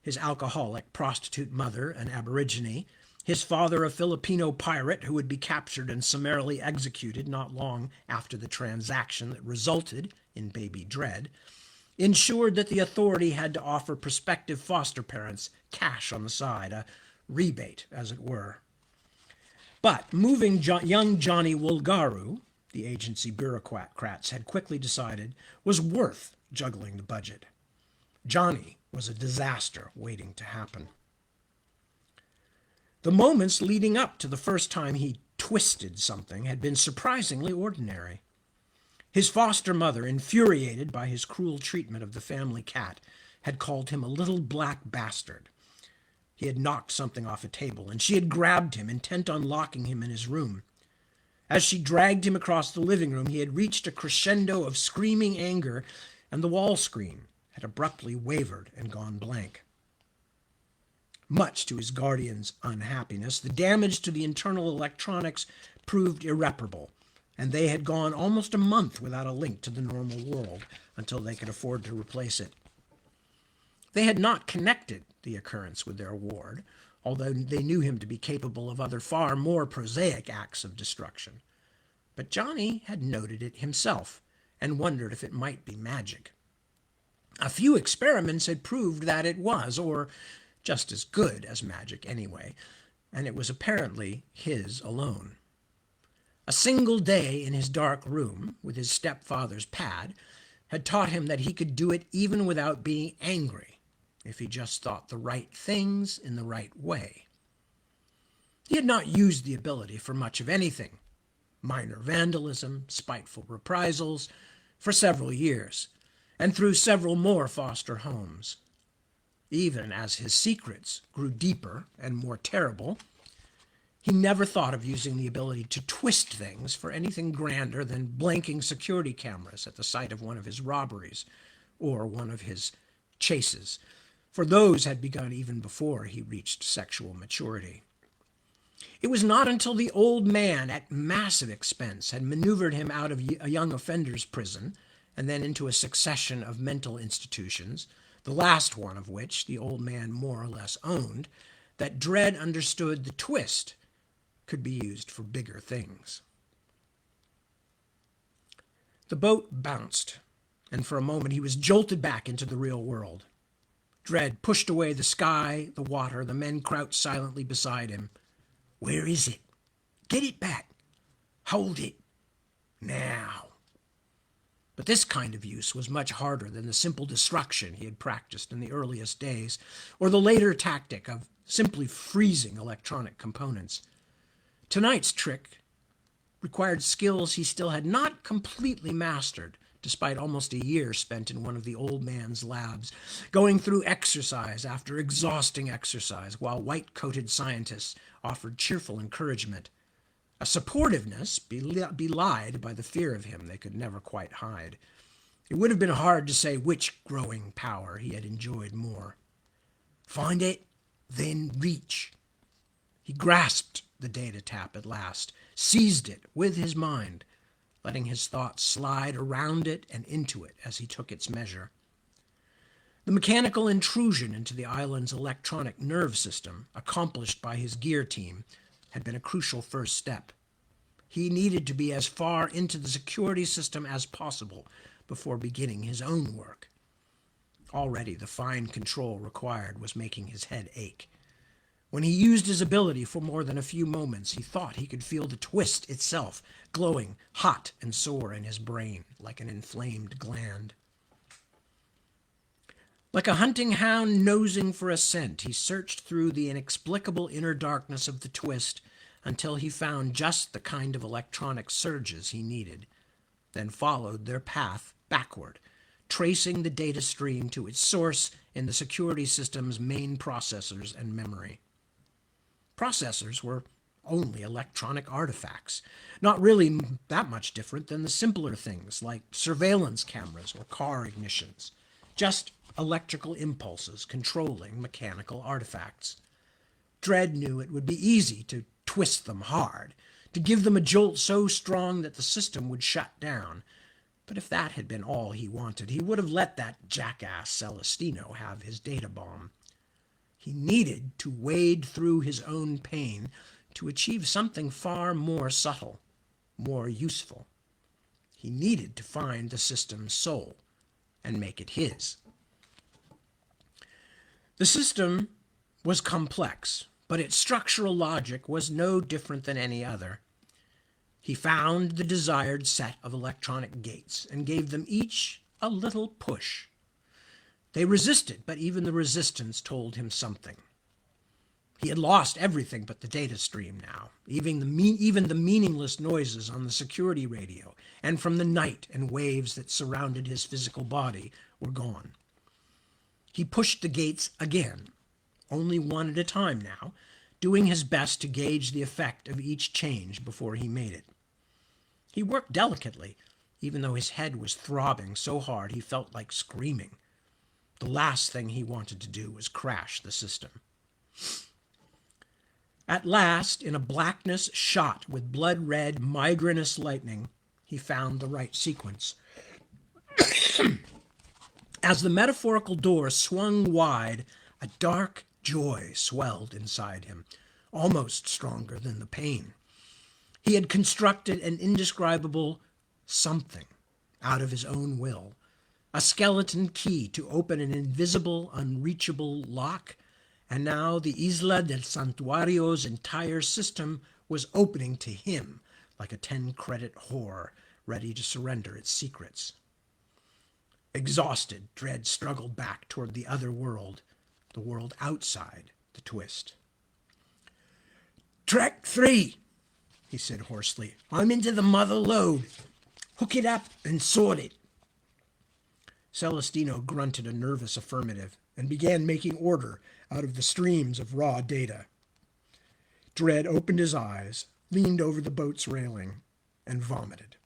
his alcoholic prostitute mother, an Aborigine, his father a Filipino pirate who would be captured and summarily executed not long after the transaction that resulted in baby Dredd, ensured that the authority had to offer prospective foster parents cash on the side, a rebate, as it were. But moving young Johnny Woolgaru, the agency bureaucrats had quickly decided, was worth juggling the budget. Johnny was a disaster waiting to happen. The moments leading up to the first time he twisted something had been surprisingly ordinary. His foster mother, infuriated by his cruel treatment of the family cat, had called him a little black bastard. He had knocked something off a table, and she had grabbed him, intent on locking him in his room. As she dragged him across the living room, he had reached a crescendo of screaming anger, and the wall screen had abruptly wavered and gone blank. Much to his guardian's unhappiness, the damage to the internal electronics proved irreparable, and they had gone almost a month without a link to the normal world until they could afford to replace it. They had not connected the occurrence with their ward, although they knew him to be capable of other far more prosaic acts of destruction. But Johnny had noted it himself, and wondered if it might be magic. A few experiments had proved that it was, or just as good as magic anyway, and it was apparently his alone. A single day in his dark room with his stepfather's pad had taught him that he could do it even without being angry, if he just thought the right things in the right way. He had not used the ability for much of anything, minor vandalism, spiteful reprisals, for several years, and through several more foster homes. Even as his secrets grew deeper and more terrible, he never thought of using the ability to twist things for anything grander than blanking security cameras at the site of one of his robberies or one of his chases, for those had begun even before he reached sexual maturity. It was not until the old man, at massive expense, had maneuvered him out of a young offender's prison and then into a succession of mental institutions, the last one of which the old man more or less owned, that Dredd understood the twist could be used for bigger things. The boat bounced, and for a moment he was jolted back into the real world. Dredd pushed away the sky, the water, the men crouched silently beside him. "Where is it? Get it back. Hold it. Now." But this kind of use was much harder than the simple destruction he had practiced in the earliest days, or the later tactic of simply freezing electronic components. Tonight's trick required skills he still had not completely mastered, despite almost a year spent in one of the old man's labs, going through exercise after exhausting exercise, while white-coated scientists offered cheerful encouragement, a supportiveness belied by the fear of him they could never quite hide. It would have been hard to say which growing power he had enjoyed more. Find it, then reach. He grasped the data tap at last, seized it with his mind, letting his thoughts slide around it and into it as he took its measure. The mechanical intrusion into the island's electronic nerve system, accomplished by his gear team, had been a crucial first step. He needed to be as far into the security system as possible before beginning his own work. Already the fine control required was making his head ache. When he used his ability for more than a few moments, he thought he could feel the twist itself, glowing hot and sore in his brain like an inflamed gland. Like a hunting hound nosing for a scent, he searched through the inexplicable inner darkness of the twist until he found just the kind of electronic surges he needed, then followed their path backward, tracing the data stream to its source in the security system's main processors and memory. Processors were only electronic artifacts, not really that much different than the simpler things like surveillance cameras or car ignitions, just electrical impulses controlling mechanical artifacts. Dredd knew it would be easy to twist them hard, to give them a jolt so strong that the system would shut down. But if that had been all he wanted, he would have let that jackass Celestino have his data bomb. He needed to wade through his own pain to achieve something far more subtle, more useful. He needed to find the system's soul and make it his. The system was complex, but its structural logic was no different than any other. He found the desired set of electronic gates and gave them each a little push. They resisted, but even the resistance told him something. He had lost everything but the data stream now, even the meaningless noises on the security radio and from the night and waves that surrounded his physical body were gone. He pushed the gates again, only one at a time now, doing his best to gauge the effect of each change before he made it. He worked delicately, even though his head was throbbing so hard he felt like screaming. The last thing he wanted to do was crash the system. At last, in a blackness shot with blood-red, migrainous lightning, he found the right sequence. As the metaphorical door swung wide, a dark joy swelled inside him, almost stronger than the pain. He had constructed an indescribable something, out of his own will, a skeleton key to open an invisible, unreachable lock, and now the Isla del Santuario's entire system was opening to him like a 10-credit whore ready to surrender its secrets. Exhausted, Dredd struggled back toward the other world, the world outside the twist. "Track 3, he said hoarsely. "I'm into the mother lode. Hook it up and sort it." Celestino grunted a nervous affirmative and began making order out of the streams of raw data. Dredd opened his eyes, leaned over the boat's railing, and vomited.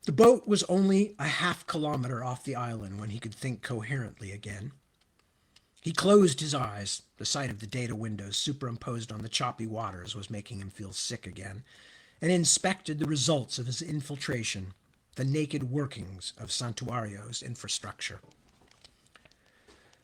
The boat was only a half-kilometer off the island when he could think coherently again. He closed his eyes. The sight of the data windows superimposed on the choppy waters was making him feel sick again, and inspected the results of his infiltration, the naked workings of Santuario's infrastructure.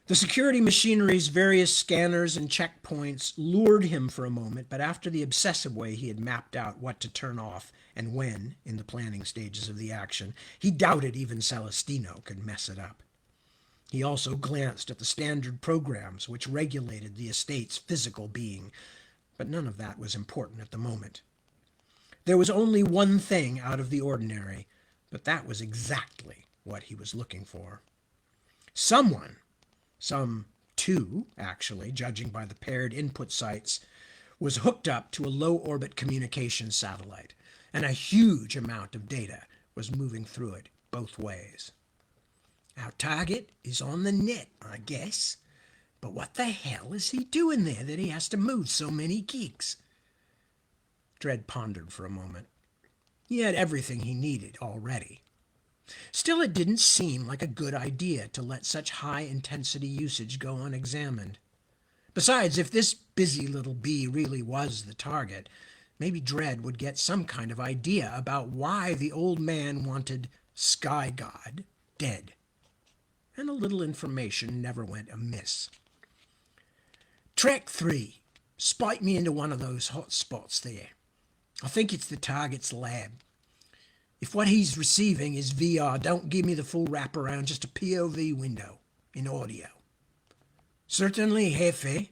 The security machinery's various scanners and checkpoints lured him for a moment, but after the obsessive way he had mapped out what to turn off and when in the planning stages of the action, he doubted even Celestino could mess it up. He also glanced at the standard programs which regulated the estate's physical being, but none of that was important at the moment. There was only one thing out of the ordinary, but that was exactly what he was looking for. Someone, some two, actually, judging by the paired input sites, was hooked up to a low-orbit communications satellite, and a huge amount of data was moving through it both ways. Our target is on the net, I guess. But what the hell is he doing there that he has to move so many gigs? Dredd pondered for a moment. He had everything he needed already. Still, it didn't seem like a good idea to let such high-intensity usage go unexamined. Besides, if this busy little bee really was the target, maybe Dredd would get some kind of idea about why the old man wanted Sky God dead. And a little information never went amiss. "Track 3. Spike me into one of those hot spots there. I think it's the target's lab. If what he's receiving is VR, don't give me the full wraparound, just a POV window in audio." "Certainly, Jefe."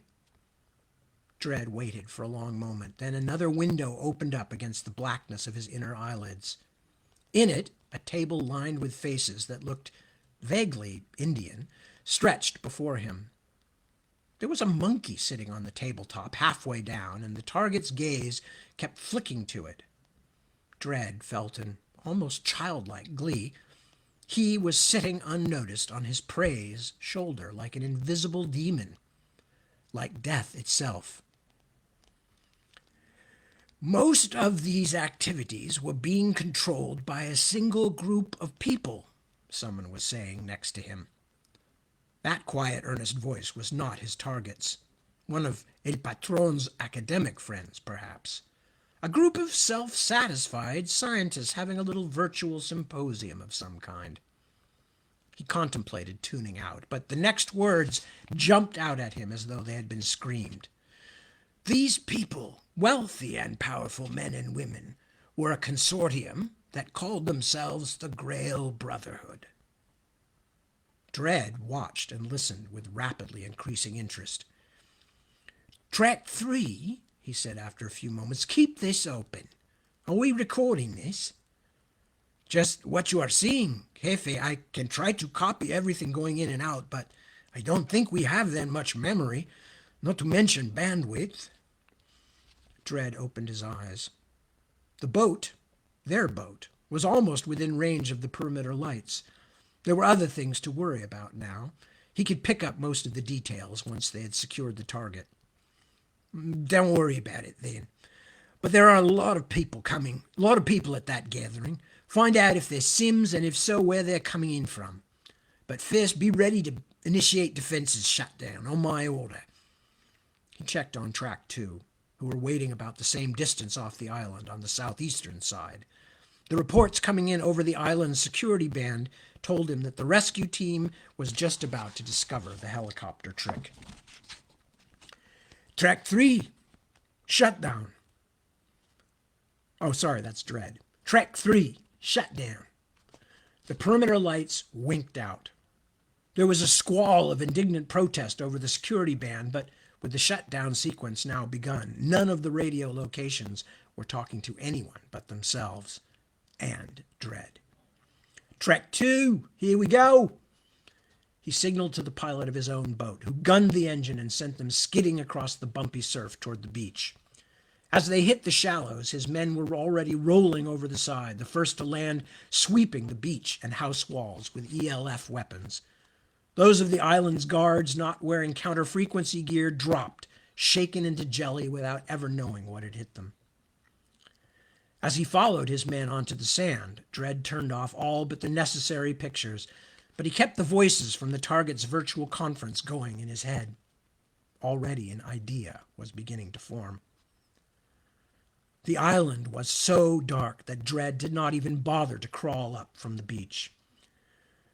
Dredd waited for a long moment. Then another window opened up against the blackness of his inner eyelids. In it, a table lined with faces that looked vaguely Indian stretched before him. There was a monkey sitting on the tabletop halfway down, and the target's gaze kept flicking to it. Dredd felt an almost childlike glee. He was sitting unnoticed on his prey's shoulder like an invisible demon, like death itself. Most of these activities were being controlled by a single group of people, someone was saying next to him. That quiet, earnest voice was not his target's. One of El Patron's academic friends, perhaps. A group of self-satisfied scientists having a little virtual symposium of some kind. He contemplated tuning out, but the next words jumped out at him as though they had been screamed. These people, wealthy and powerful men and women, were a consortium that called themselves the Grail Brotherhood. Dredd watched and listened with rapidly increasing interest. "Track 3, he said after a few moments. "Keep this open. Are we recording this?" "Just what you are seeing, Jefe. I can try to copy everything going in and out, but I don't think we have that much memory, not to mention bandwidth." Dredd opened his eyes. The boat, their boat, was almost within range of the perimeter lights. There were other things to worry about now. He could pick up most of the details once they had secured the target. "Don't worry about it then. But there are a lot of people coming, a lot of people at that gathering. Find out if they're Sims, and if so, where they're coming in from. But first, be ready to initiate defenses shutdown, on my order." He checked on Track 2, who were waiting about the same distance off the island on the southeastern side. The reports coming in over the island's security band told him that the rescue team was just about to discover the helicopter trick. "Track 3, shutdown." Oh, sorry, that's Dredd. Trek 3, shut down. The perimeter lights winked out. There was a squall of indignant protest over the security ban, but with the shutdown sequence now begun, none of the radio locations were talking to anyone but themselves and Dread. Trek 2, here we go. He signaled to the pilot of his own boat, who gunned the engine and sent them skidding across the bumpy surf toward the beach. As they hit the shallows, his men were already rolling over the side, the first to land sweeping the beach and house walls with ELF weapons. Those of the island's guards not wearing counter-frequency gear dropped, shaken into jelly without ever knowing what had hit them. As he followed his men onto the sand, Dredd turned off all but the necessary pictures, but he kept the voices from the target's virtual conference going in his head. Already an idea was beginning to form. The island was so dark that Dredd did not even bother to crawl up from the beach.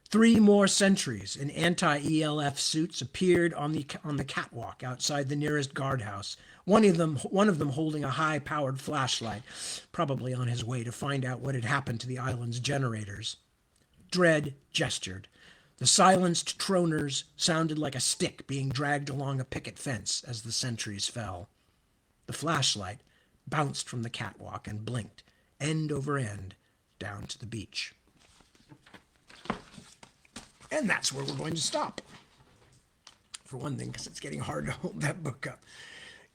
3 more sentries in anti-ELF suits appeared on the catwalk outside the nearest guardhouse, one of them holding a high-powered flashlight, probably on his way to find out what had happened to the island's generators. Dredd gestured. The silenced troners sounded like a stick being dragged along a picket fence as the sentries fell. The flashlight bounced from the catwalk and blinked, end over end, down to the beach. And that's where we're going to stop. For one thing, because it's getting hard to hold that book up.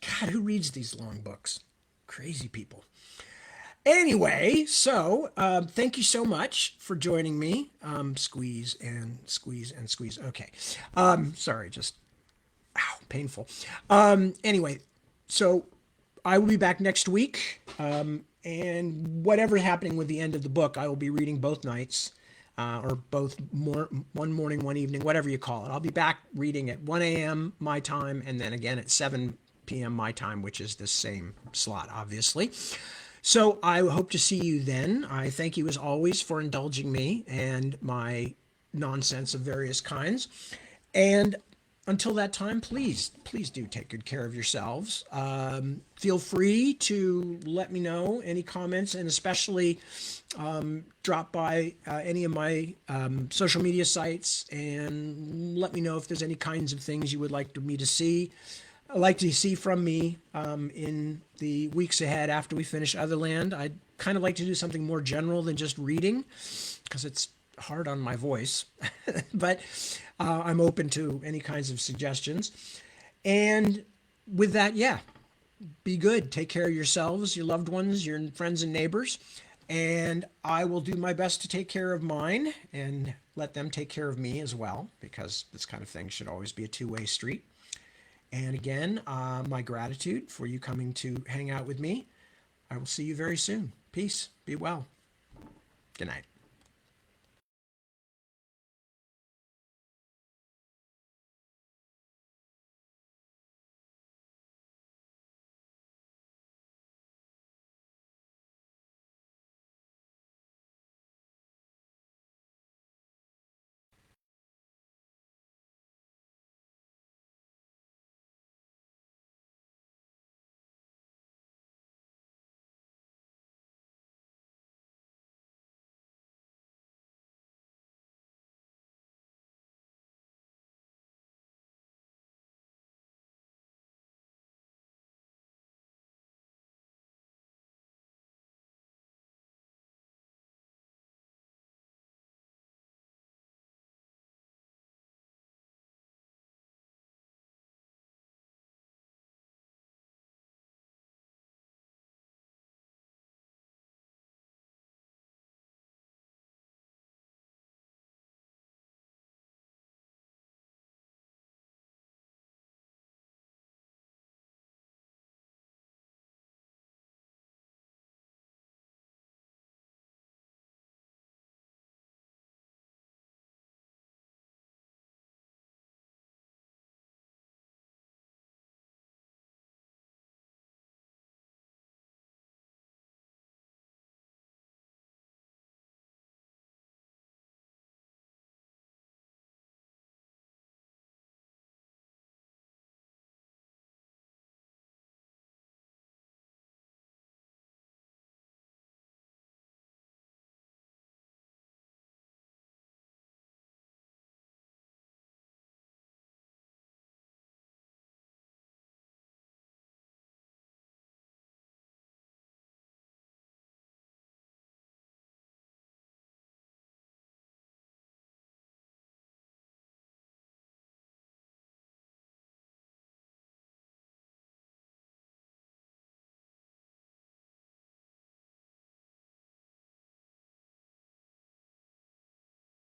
God, who reads these long books? Crazy people. Anyway, so thank you so much for joining me. Squeeze and squeeze and squeeze. Okay. Sorry, just painful. Anyway, so I will be back next week. And whatever's happening with the end of the book, I will be reading both nights. Or both one morning, one evening, whatever you call it. I'll be back reading at 1 a.m. my time, and then again at 7 p.m. my time, which is the same slot, obviously. So I hope to see you then. I thank you as always for indulging me and my nonsense of various kinds. And until that time, please do take good care of yourselves. Feel free to let me know any comments, and especially drop by any of my social media sites and let me know if there's any kinds of things you would like me to see. I'd like to see from me in the weeks ahead after we finish Otherland. I'd kind of like to do something more general than just reading, because it's hard on my voice, but I'm open to any kinds of suggestions. And with that, be good. Take care of yourselves, your loved ones, your friends and neighbors. And I will do my best to take care of mine and let them take care of me as well, because this kind of thing should always be a two-way street. And again, my gratitude for you coming to hang out with me. I will see you very soon. Peace. Be well. Good night.